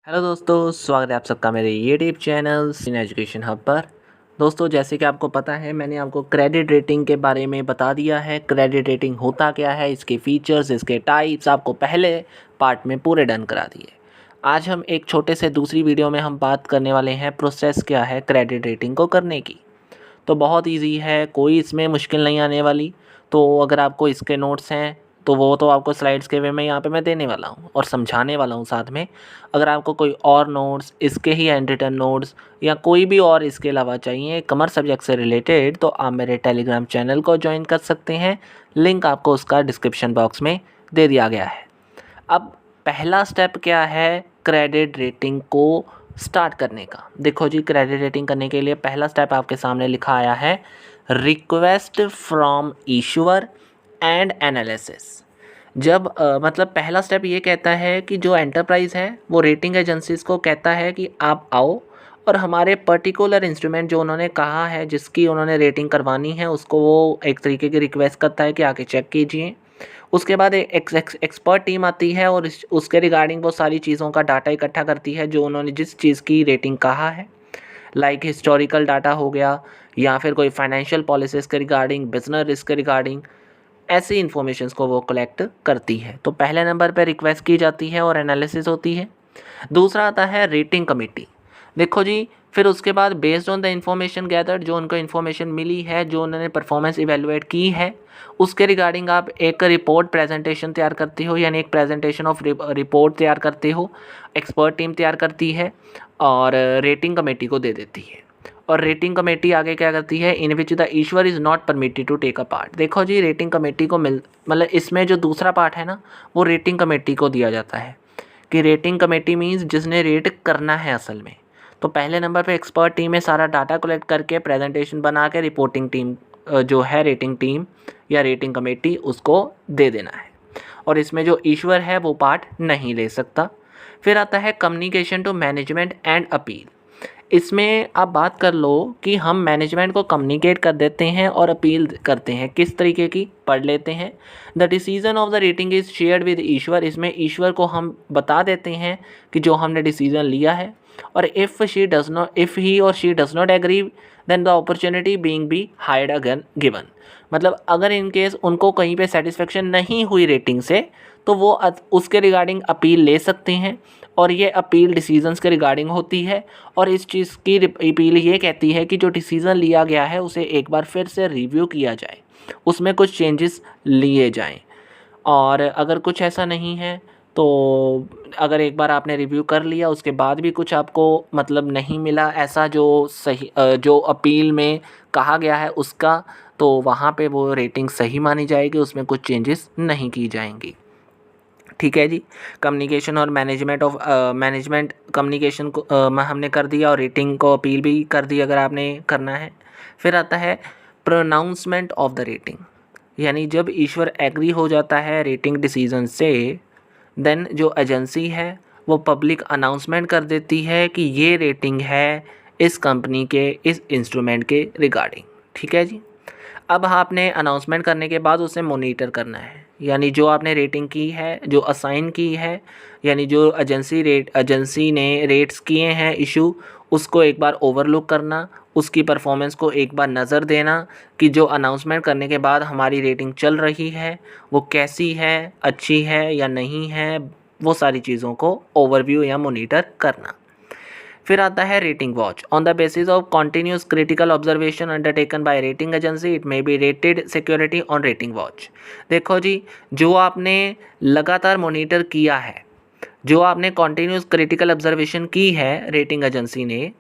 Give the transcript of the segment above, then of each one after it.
Hello दोस्तों, स्वागत है आप सबका मेरे YouTube channel in education hub पर। दोस्तों, जैसे कि आपको पता है, मैंने आपको क्रेडिट रेटिंग के बारे में बता दिया है। क्रेडिट रेटिंग होता क्या है, इसके फीचर्स, इसके टाइप्स आपको पहले पार्ट में पूरे डन करा दिए। आज हम एक छोटे से दूसरी वीडियो में हम बात करने वाले हैं प्रोसेस क्या है क्रेडिट रेटिंग को करने की। तो बहुत इजी है, कोई इसमें मुश्किल नहीं आने वाली। तो अगर आपको इसके नोट्स हैं तो वो तो आपको स्लाइड्स के वे में यहाँ पे मैं देने वाला हूँ और समझाने वाला हूँ साथ में। अगर आपको कोई और नोट्स, इसके ही हैंड रिटन नोट्स या कोई भी और इसके अलावा चाहिए कॉमर्स सब्जेक्ट से रिलेटेड, तो आप मेरे टेलीग्राम चैनल को ज्वाइन कर सकते हैं। लिंक आपको उसका डिस्क्रिप्शन बॉक्स में दे दिया गया है। अब पहला स्टेप क्या है क्रेडिट रेटिंग को स्टार्ट करने का। देखो जी, क्रेडिट रेटिंग करने के लिए पहला स्टेप आपके सामने लिखा आया है, request from issuer and analysis. जब मतलब पहला स्टेप ये कहता है कि जो एंटरप्राइज़ है वो रेटिंग एजेंसीज को कहता है कि आप आओ और हमारे पर्टिकुलर इंस्ट्रूमेंट जो उन्होंने कहा है, जिसकी उन्होंने रेटिंग करवानी है, उसको वो एक तरीके की रिक्वेस्ट करता है कि आके चेक कीजिए। उसके बाद एक एक्सपर्ट टीम आती है और उसके रिगार्डिंग वो सारी चीज़ों का डाटा इकट्ठा करती है जो उन्होंने जिस चीज़ की रेटिंग कहा है। लाइक हिस्टोरिकल डाटा हो गया या फिर कोई फाइनेंशियल पॉलिसीज़ के रिगार्डिंग, बिजनेस रिस्क के रिगार्डिंग, ऐसी इन्फॉर्मेशंस को वो कलेक्ट करती है। तो पहले नंबर पर रिक्वेस्ट की जाती है और एनालिसिस होती है। दूसरा आता है रेटिंग कमेटी। देखो जी, फिर उसके बाद based on the information gathered, जो उनको इन्फॉर्मेशन मिली है, जो उन्होंने परफॉर्मेंस इवेलुएट की है, उसके रिगार्डिंग आप एक रिपोर्ट प्रेजेंटेशन तैयार करते हो, यानी एक प्रेजेंटेशन ऑफ रिपोर्ट तैयार करते हो। एक्सपर्ट टीम तैयार करती है और रेटिंग कमेटी को दे देती है। और रेटिंग कमेटी आगे क्या करती है, in which the insurer is not permitted to take a part. देखो जी, रेटिंग कमेटी को मतलब इसमें जो दूसरा पार्ट है ना, वो रेटिंग कमेटी को दिया जाता है कि रेटिंग कमेटी मीन्स जिसने रेट करना है असल में। तो पहले नंबर पे एक्सपर्ट टीम में सारा डाटा कलेक्ट करके प्रेजेंटेशन बना के रिपोर्टिंग टीम जो है रेटिंग टीम या रेटिंग कमेटी, उसको दे देना है। और इसमें जो ईश्वर है वो पार्ट नहीं ले सकता। फिर आता है communication to management and appeal. इसमें आप बात कर लो कि हम मैनेजमेंट को कम्युनिकेट कर देते हैं और अपील करते हैं। किस तरीके की, पढ़ लेते हैं। The decision of the rating is shared with insurer. इसमें ईश्वर को हम बता देते हैं कि जो हमने डिसीजन लिया है। और इफ़ ही और she does not agree then the opportunity being be hide again given. मतलब अगर इन केस उनको कहीं पे सेटिस्फेक्शन नहीं हुई रेटिंग से, तो वो उसके रिगार्डिंग अपील ले सकते हैं। और ये अपील डिसीजंस के रिगार्डिंग होती है। और इस चीज़ की अपील ये कहती है कि जो डिसीज़न लिया गया है उसे एक बार फिर से रिव्यू किया जाए, उसमें कुछ चेंजेस लिए जाएं। और अगर कुछ ऐसा नहीं है तो अगर एक बार आपने रिव्यू कर लिया, उसके बाद भी कुछ आपको मतलब नहीं मिला ऐसा जो सही जो अपील में कहा गया है उसका, तो वहाँ पे वो रेटिंग सही मानी जाएगी, उसमें कुछ चेंजेस नहीं की जाएंगी। ठीक है जी। कम्युनिकेशन और मैनेजमेंट कम्युनिकेशन को हमने कर दिया और रेटिंग को अपील भी कर दी अगर आपने करना है। फिर आता है प्रोनाउंसमेंट ऑफ द रेटिंग, यानी जब ईश्वर एग्री हो जाता है रेटिंग डिसीजन से, देन जो एजेंसी है वो पब्लिक अनाउंसमेंट कर देती है कि ये रेटिंग है इस कंपनी के इस इंस्ट्रूमेंट के रिगार्डिंग। ठीक है जी। अब आपने अनाउंसमेंट करने के बाद उसे मॉनिटर करना है, यानी जो आपने रेटिंग की है, जो असाइन की है, यानी जो एजेंसी ने रेट्स किए हैं इशू, उसको एक बार ओवरलुक करना, उसकी परफॉर्मेंस को एक बार नज़र देना कि जो अनाउंसमेंट करने के बाद हमारी रेटिंग चल रही है वो कैसी है, अच्छी है या नहीं है, वो सारी चीज़ों को ओवरव्यू या मॉनिटर करना। फिर आता है rating watch. On the basis of continuous critical observation undertaken buy rating agency, it may be rated security on rating watch. देखो जी, जो आपने लगातार मॉनिटर किया है, जो आपने कॉन्टिन्यूस क्रिटिकल ऑब्जर्वेशन की है रेटिंग एजेंसी ने,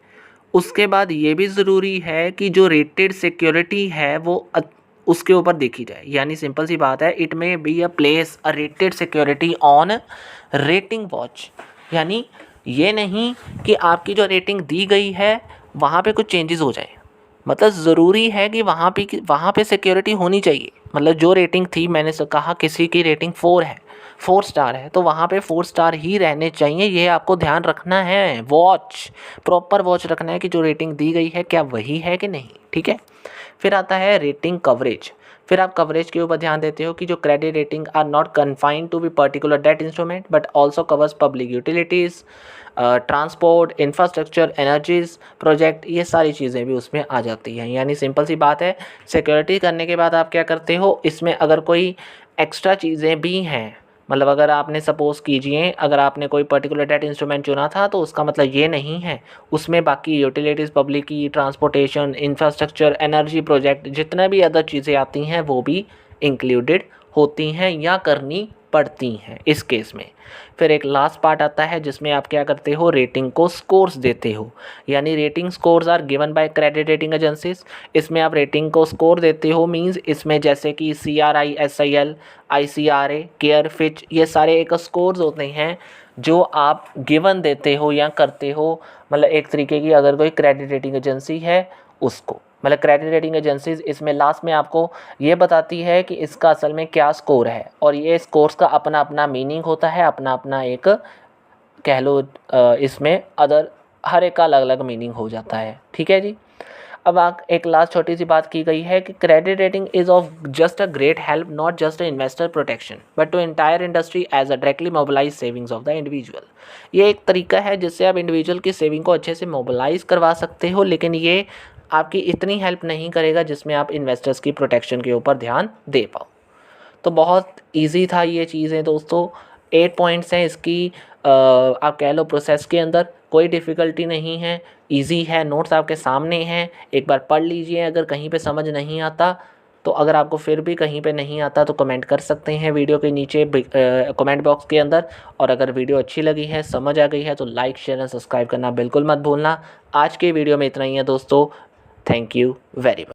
उसके बाद ये भी ज़रूरी है कि जो रेटेड सिक्योरिटी है वो उसके ऊपर देखी जाए। यानी सिंपल सी बात है, it may be a place a rated security on rating watch. यानी ये नहीं कि आपकी जो रेटिंग दी गई है वहाँ पे कुछ चेंजेस हो जाए। मतलब ज़रूरी है कि वहाँ पे सिक्योरिटी होनी चाहिए। मतलब जो रेटिंग थी, मैंने कहा किसी की रेटिंग 4 है, 4 स्टार है, तो वहाँ पे 4 स्टार ही रहने चाहिए। ये आपको ध्यान रखना है। वॉच, प्रॉपर वॉच रखना है कि जो रेटिंग दी गई है क्या वही है कि नहीं। ठीक है। फिर आता है रेटिंग कवरेज। फिर आप कवरेज के ऊपर ध्यान देते हो कि जो credit rating are not confined to be particular debt instrument but also covers public utilities, transport, infrastructure, energies project, ये सारी चीज़ें भी उसमें आ जाती हैं। यानी सिंपल सी बात है, सिक्योरिटी करने के बाद आप क्या करते हो, इसमें अगर कोई एक्स्ट्रा चीज़ें भी हैं, मतलब अगर आपने सपोज़ कीजिए अगर आपने कोई पर्टिकुलर डेट इंस्ट्रूमेंट चुना था तो उसका मतलब ये नहीं है उसमें बाकी यूटिलिटीज़, पब्लिक की, ट्रांसपोर्टेशन, इंफ्रास्ट्रक्चर, एनर्जी प्रोजेक्ट, जितना भी अदर चीज़ें आती हैं वो भी इंक्लूडेड होती हैं या करनी पड़ती हैं इस केस में। फिर एक लास्ट पार्ट आता है जिसमें आप क्या करते हो, रेटिंग को स्कोर्स देते हो। यानी rating scores are given by credit rating agencies. इसमें आप रेटिंग को स्कोर देते हो, मींस इसमें जैसे कि CRI, SIL, ICRA, care, Fitch, ये सारे एक स्कोर्स होते हैं जो आप गिवन देते हो या करते हो, मतलब एक तरीके की अगर कोई क्रेडिट रेटिंग एजेंसी है उसको, मतलब क्रेडिट रेटिंग एजेंसीज इसमें लास्ट में आपको ये बताती है कि इसका असल में क्या स्कोर है, और ये स्कोर्स का अपना अपना मीनिंग होता है, अपना अपना एक कह लो इसमें अदर हर एक का अलग अलग मीनिंग हो जाता है। ठीक है जी। अब एक लास्ट छोटी सी बात की गई है कि credit rating is of just a great help, not just a investor protection but to entire industry as a directly mobilize savings of the individual. ये एक तरीका है जिससे आप इंडिविजुअल की सेविंग को अच्छे से मोबिलाइज करवा सकते हो, लेकिन ये आपकी इतनी हेल्प नहीं करेगा जिसमें आप इन्वेस्टर्स की प्रोटेक्शन के ऊपर ध्यान दे पाओ। तो बहुत इजी था ये चीज़ें दोस्तों, 8 पॉइंट्स हैं इसकी, आप कह लो प्रोसेस के अंदर कोई डिफ़िकल्टी नहीं है, इजी है, नोट्स आपके सामने हैं, एक बार पढ़ लीजिए। अगर कहीं पे समझ नहीं आता तो अगर आपको फिर भी कहीं पे नहीं आता तो कमेंट कर सकते हैं वीडियो के नीचे कमेंट बॉक्स के अंदर। और अगर वीडियो अच्छी लगी है, समझ आ गई है तो लाइक, शेयर एंड सब्सक्राइब करना बिल्कुल मत भूलना। आज के वीडियो में इतना ही है दोस्तों, थैंक यू वेरी मच।